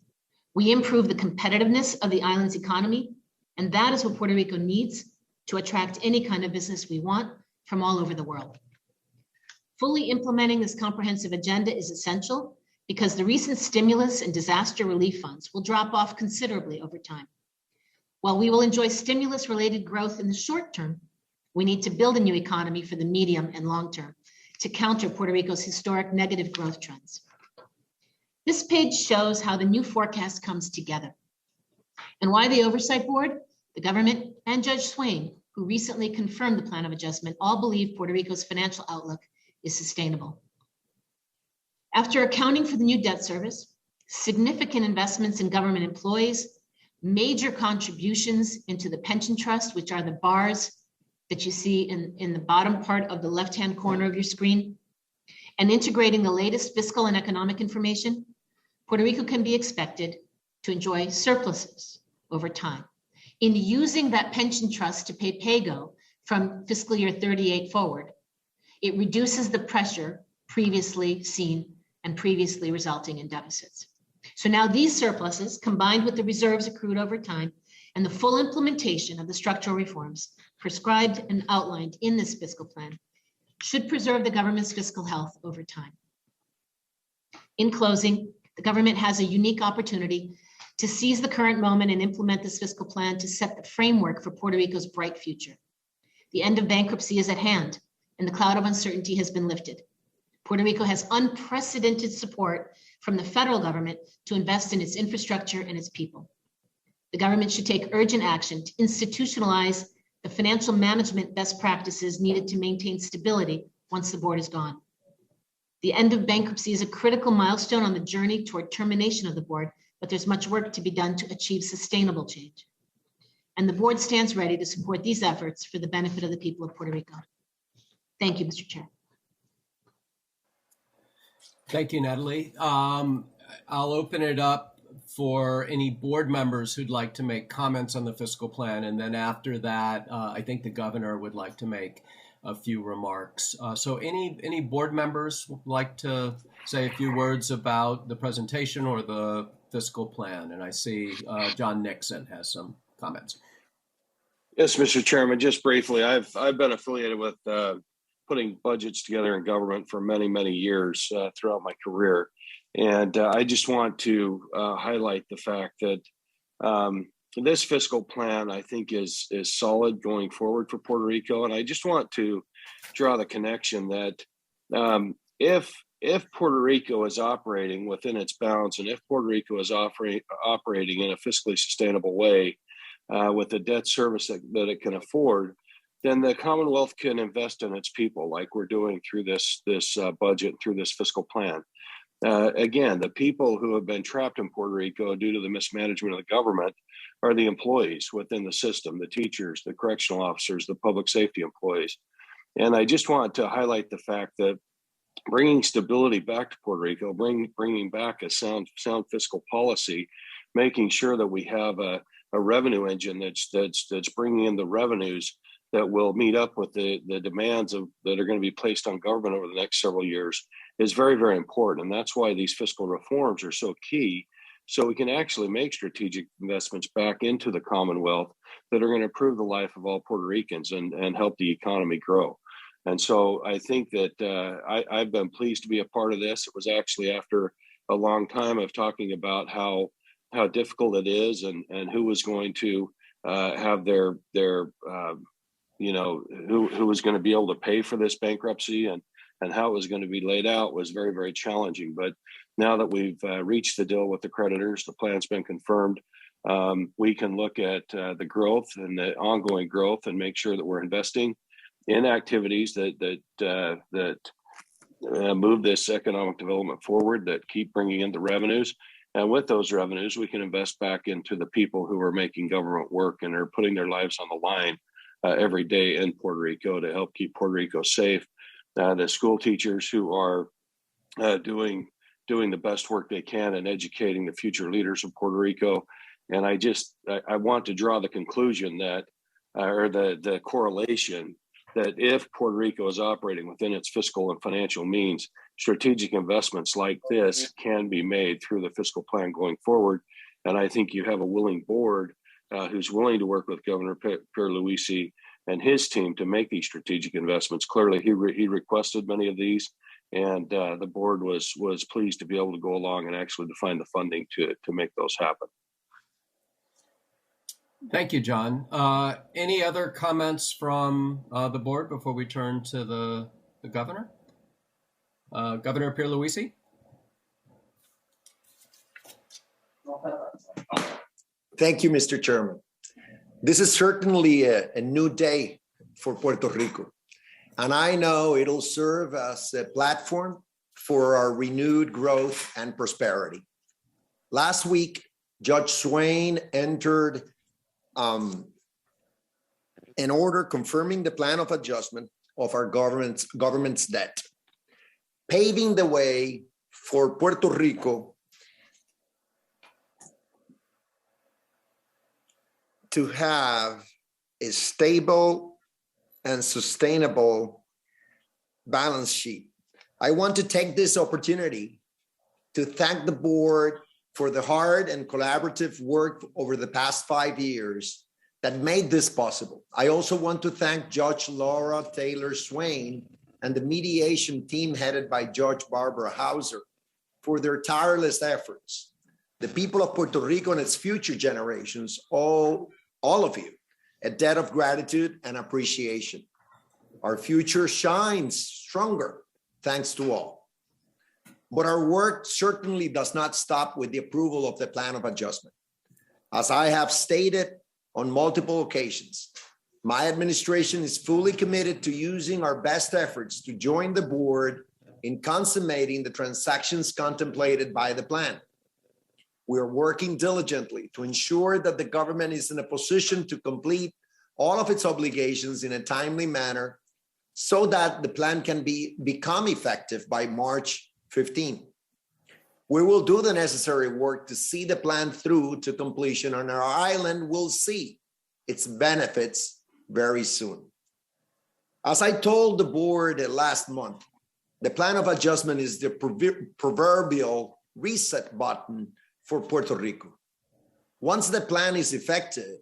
we improve the competitiveness of the island's economy, and that is what Puerto Rico needs to attract any kind of business we want from all over the world. Fully implementing this comprehensive agenda is essential because the recent stimulus and disaster relief funds will drop off considerably over time. While we will enjoy stimulus-related growth in the short term, we need to build a new economy for the medium and long term to counter Puerto Rico's historic negative growth trends. This page shows how the new forecast comes together and why the Oversight Board, the government, and Judge Swain, who recently confirmed the plan of adjustment, all believe Puerto Rico's financial outlook is sustainable. After accounting for the new debt service, significant investments in government employees, major contributions into the pension trust, which are the bars that you see in the bottom part of the left-hand corner of your screen, and integrating the latest fiscal and economic information, Puerto Rico can be expected to enjoy surpluses over time. In using that pension trust to pay PAYGO from fiscal year 38 forward, it reduces the pressure previously seen and previously resulting in deficits. So now these surpluses, combined with the reserves accrued over time and the full implementation of the structural reforms prescribed and outlined in this fiscal plan, should preserve the government's fiscal health over time. In closing, the government has a unique opportunity to seize the current moment and implement this fiscal plan to set the framework for Puerto Rico's bright future. The end of bankruptcy is at hand, and the cloud of uncertainty has been lifted. Puerto Rico has unprecedented support from the federal government to invest in its infrastructure and its people. The government should take urgent action to institutionalize the financial management best practices needed to maintain stability once the board is gone. The end of bankruptcy is a critical milestone on the journey toward termination of the board, but there's much work to be done to achieve sustainable change. And the board stands ready to support these efforts for the benefit of the people of Puerto Rico. Thank you, Mr. Chair. Thank you, Natalie. I'll open it up for any board members who'd like to make comments on the fiscal plan. And then after that, I think the governor would like to make a few remarks. So any board members would like to say a few words about the presentation or the fiscal plan? And I see John Nixon has some comments. Yes, Mr. Chairman, just briefly, I've been affiliated with putting budgets together in government for many, many years throughout my career. And I just want to highlight the fact that this fiscal plan, I think, is solid going forward for Puerto Rico. And I just want to draw the connection that if Puerto Rico is operating within its bounds, and if Puerto Rico is operating in a fiscally sustainable way with the debt service that it can afford, then the Commonwealth can invest in its people like we're doing through this budget, through this fiscal plan. Again, the people who have been trapped in Puerto Rico due to the mismanagement of the government are the employees within the system, the teachers, the correctional officers, the public safety employees. And I just want to highlight the fact that bringing stability back to Puerto Rico, bringing back a sound fiscal policy, making sure that we have a revenue engine that's bringing in the revenues that will meet up with the demands that are going to be placed on government over the next several years is very, very important. And that's why these fiscal reforms are so key, so we can actually make strategic investments back into the Commonwealth that are going to improve the life of all Puerto Ricans and help the economy grow. And so I think that I've been pleased to be a part of this. It was actually after a long time of talking about how difficult it is and who was going to have their who was going to be able to pay for this bankruptcy and how it was going to be laid out was very, very challenging. But now that we've reached the deal with the creditors, the plan's been confirmed, we can look at the growth and the ongoing growth and make sure that we're investing in activities that move this economic development forward, that keep bringing in the revenues. And with those revenues, we can invest back into the people who are making government work and are putting their lives on the line every day in Puerto Rico to help keep Puerto Rico safe. The school teachers who are doing the best work they can in educating the future leaders of Puerto Rico. And I want to draw the conclusion that, or the correlation that if Puerto Rico is operating within its fiscal and financial means, strategic investments like this can be made through the fiscal plan going forward. And I think you have a willing board who's willing to work with Governor Pierluisi and his team to make these strategic investments. Clearly, he requested many of these, and the board was pleased to be able to go along and actually to find the funding to make those happen. Thank you, John. Any other comments from the board before we turn to the governor? Governor Pierluisi? Thank you, Mr. Chairman. This is certainly a new day for Puerto Rico, and I know it'll serve as a platform for our renewed growth and prosperity. Last week, Judge Swain entered an order confirming the plan of adjustment of our government's debt, paving the way for Puerto Rico to have a stable and sustainable balance sheet. I want to take this opportunity to thank the board for the hard and collaborative work over the past 5 years that made this possible. I also want to thank Judge Laura Taylor Swain and the mediation team headed by Judge Barbara Hauser for their tireless efforts. The people of Puerto Rico and its future generations, all of you, a debt of gratitude and appreciation. Our future shines stronger thanks to all. But our work certainly does not stop with the approval of the plan of adjustment. As I have stated on multiple occasions, my administration is fully committed to using our best efforts to join the board in consummating the transactions contemplated by the plan. We are working diligently to ensure that the government is in a position to complete all of its obligations in a timely manner so that the plan can become effective by March 15. We will do the necessary work to see the plan through to completion, and our island will see its benefits very soon. As I told the board last month, the plan of adjustment is the proverbial reset button for Puerto Rico. Once the plan is effective,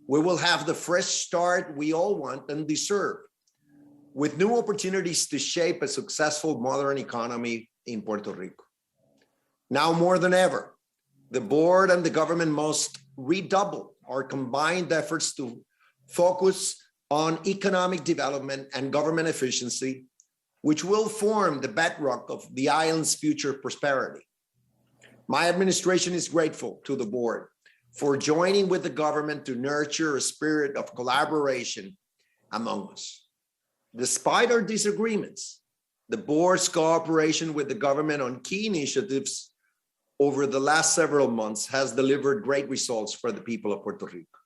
we will have the fresh start we all want and deserve, with new opportunities to shape a successful modern economy in Puerto Rico. Now more than ever, the board and the government must redouble our combined efforts to focus on economic development and government efficiency, which will form the bedrock of the island's future prosperity. My administration is grateful to the board for joining with the government to nurture a spirit of collaboration among us. Despite our disagreements, the board's cooperation with the government on key initiatives over the last several months has delivered great results for the people of Puerto Rico.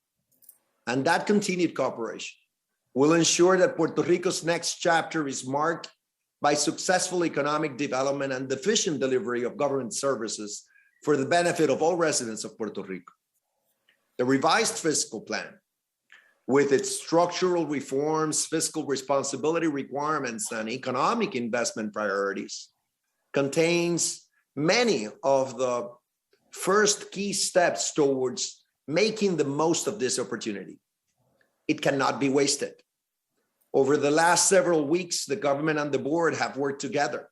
And that continued cooperation will ensure that Puerto Rico's next chapter is marked by successful economic development and efficient delivery of government services for the benefit of all residents of Puerto Rico. The revised fiscal plan, with its structural reforms, fiscal responsibility requirements, and economic investment priorities, contains many of the first key steps towards making the most of this opportunity. It cannot be wasted. Over the last several weeks, the government and the board have worked together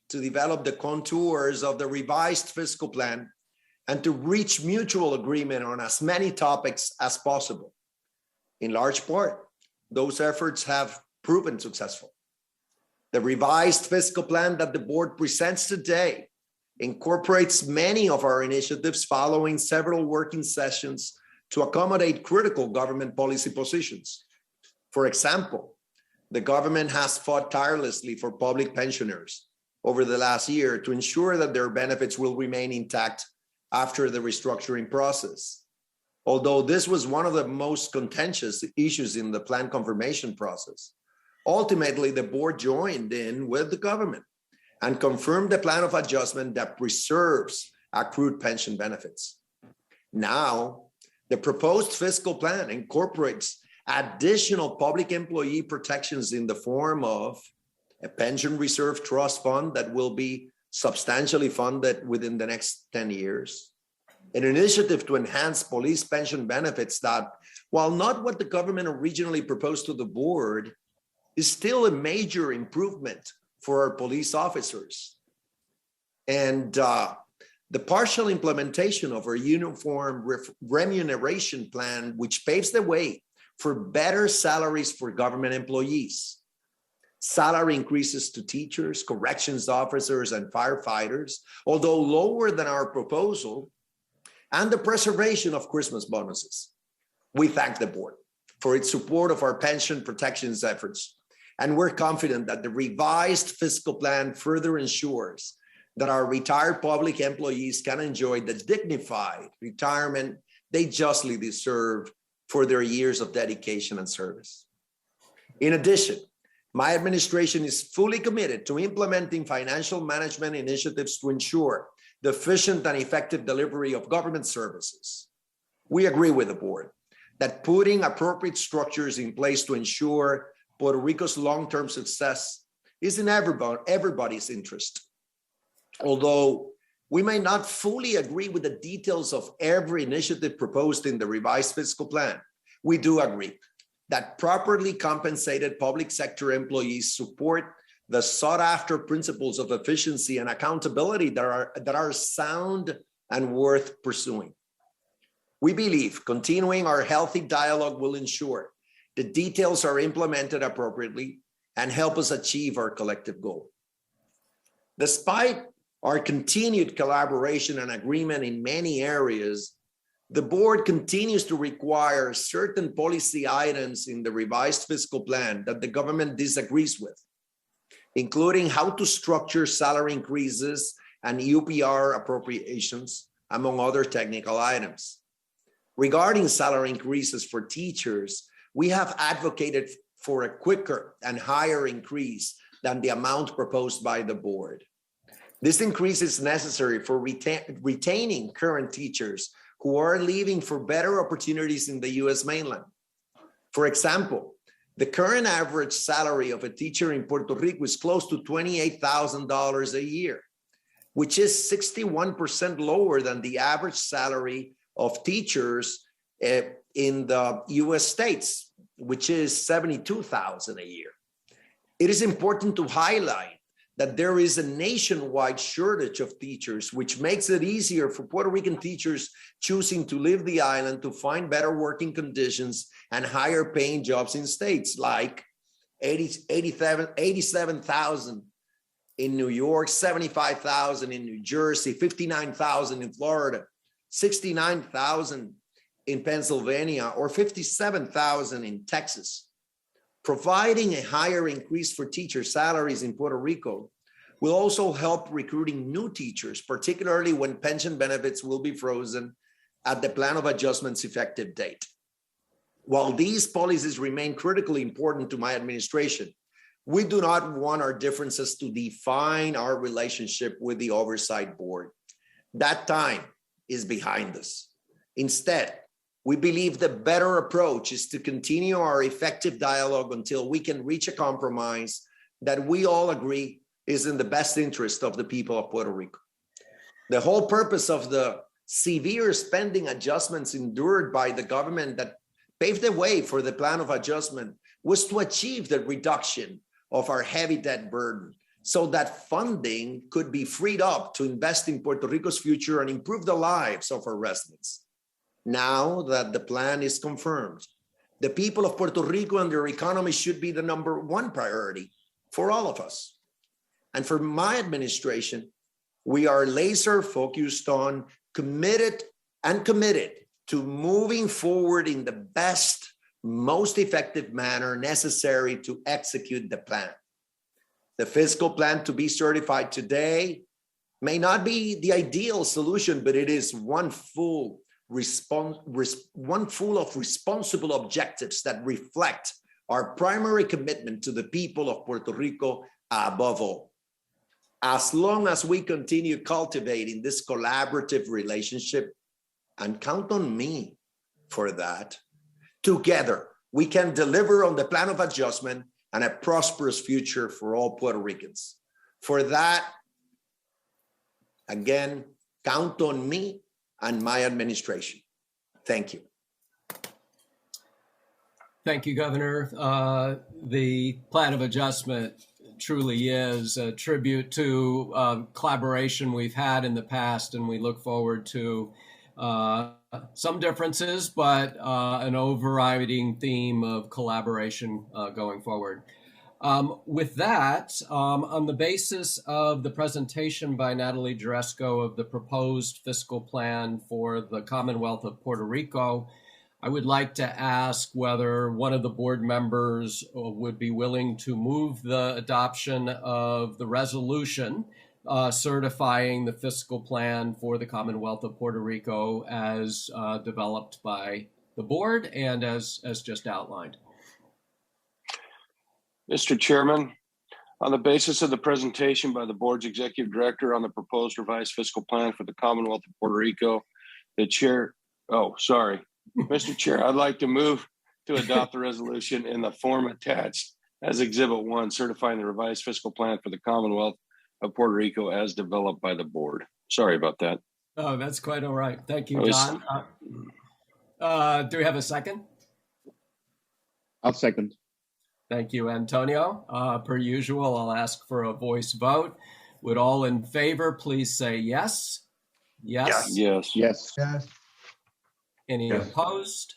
to develop the contours of the revised fiscal plan and to reach mutual agreement on as many topics as possible. In large part, those efforts have proven successful. The revised fiscal plan that the board presents today incorporates many of our initiatives following several working sessions to accommodate critical government policy positions. For example, the government has fought tirelessly for public pensioners over the last year to ensure that their benefits will remain intact after the restructuring process. Although this was one of the most contentious issues in the plan confirmation process, ultimately the board joined in with the government and confirmed the plan of adjustment that preserves accrued pension benefits. Now, the proposed fiscal plan incorporates additional public employee protections in the form of a pension reserve trust fund that will be substantially funded within the next 10 years, an initiative to enhance police pension benefits that, while not what the government originally proposed to the board, is still a major improvement for our police officers. And the partial implementation of our uniform remuneration plan, which paves the way for better salaries for government employees, salary increases to teachers, corrections officers, and firefighters, although lower than our proposal, and the preservation of Christmas bonuses. We thank the board for its support of our pension protections efforts, and we're confident that the revised fiscal plan further ensures that our retired public employees can enjoy the dignified retirement they justly deserve for their years of dedication and service. In addition, my administration is fully committed to implementing financial management initiatives to ensure the efficient and effective delivery of government services. We agree with the board that putting appropriate structures in place to ensure Puerto Rico's long-term success is in everybody's interest. Although we may not fully agree with the details of every initiative proposed in the revised fiscal plan, we do agree that properly compensated public sector employees support the sought-after principles of efficiency and accountability that are sound and worth pursuing. We believe continuing our healthy dialogue will ensure the details are implemented appropriately and help us achieve our collective goal. Despite our continued collaboration and agreement in many areas, the board continues to require certain policy items in the revised fiscal plan that the government disagrees with, including how to structure salary increases and UPR appropriations, among other technical items. Regarding salary increases for teachers, we have advocated for a quicker and higher increase than the amount proposed by the board. This increase is necessary for retaining current teachers who are leaving for better opportunities in the US mainland. For example, The current average salary of a teacher in Puerto Rico is close to $28,000 a year, which is 61% lower than the average salary of teachers in the US states, which is $72,000 a year. It is important to highlight that there is a nationwide shortage of teachers, which makes it easier for Puerto Rican teachers choosing to leave the island to find better working conditions and higher paying jobs in states like 87,000 in New York, 75,000 in New Jersey, 59,000 in Florida, 69,000 in Pennsylvania, or 57,000 in Texas. Providing a higher increase for teacher salaries in Puerto Rico will also help recruiting new teachers, particularly when pension benefits will be frozen at the plan of adjustment's effective date. While these policies remain critically important to my administration, we do not want our differences to define our relationship with the oversight board. That time is behind us. Instead, we believe the better approach is to continue our effective dialogue until we can reach a compromise that we all agree is in the best interest of the people of Puerto Rico. The whole purpose of the severe spending adjustments endured by the government that paved the way for the plan of adjustment was to achieve the reduction of our heavy debt burden so that funding could be freed up to invest in Puerto Rico's future and improve the lives of our residents. Now that the plan is confirmed, the people of Puerto Rico and their economy should be the number one priority for all of us. And for my administration, we are laser focused on committed to moving forward in the best, most effective manner necessary to execute the plan. The fiscal plan to be certified today may not be the ideal solution, but it is one full of responsible objectives that reflect our primary commitment to the people of Puerto Rico above all. As long as we continue cultivating this collaborative relationship, and count on me for that, together we can deliver on the plan of adjustment and a prosperous future for all Puerto Ricans. For that, again, count on me and my administration. Thank you. Thank you, Governor. The plan of adjustment truly is a tribute to collaboration we've had in the past, and we look forward to some differences, but an overriding theme of collaboration going forward. With that, on the basis of the presentation by Natalie Jaresco of the proposed fiscal plan for the Commonwealth of Puerto Rico, I would like to ask whether one of the board members would be willing to move the adoption of the resolution certifying the fiscal plan for the Commonwealth of Puerto Rico as developed by the board and as just outlined. Mr. Chairman, on the basis of the presentation by the board's executive director on the proposed revised fiscal plan for the Commonwealth of Puerto Rico, Mr. Chair, I'd like to move to adopt the resolution in the form attached as Exhibit 1, certifying the revised fiscal plan for the Commonwealth of Puerto Rico as developed by the board. Sorry about that. Oh, that's quite all right. Thank you, John. Do we have a second? I'll second. Thank you, Antonio. Per usual, I'll ask for a voice vote. Would all in favor please say yes? Yes. Yes. Yes. Yes. Any Yes. opposed?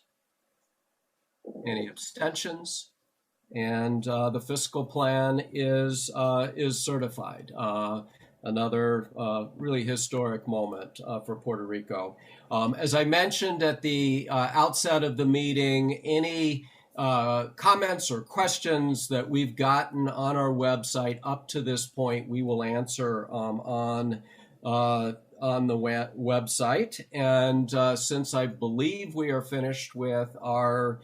Any abstentions? And the fiscal plan is certified. Another really historic moment for Puerto Rico. As I mentioned at the outset of the meeting, any comments or questions that we've gotten on our website up to this point, we will answer on the website. And since I believe we are finished with our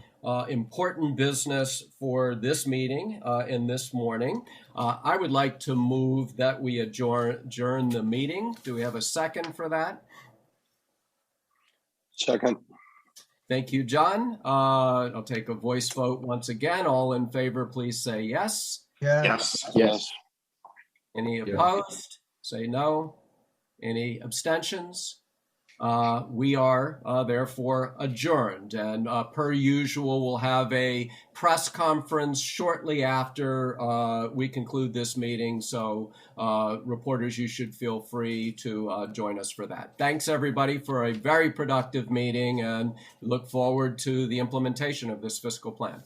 important business for this meeting in this morning, I would like to move that we adjourn the meeting. Do we have a second for that? Second. Thank you, John. I'll take a voice vote once again. All in favor, please say yes. Yes. Yes. Any Yeah. opposed? Say no. Any abstentions? We are therefore adjourned, and per usual, we'll have a press conference shortly after we conclude this meeting. So reporters, you should feel free to join us for that. Thanks, everybody, for a very productive meeting, and look forward to the implementation of this fiscal plan.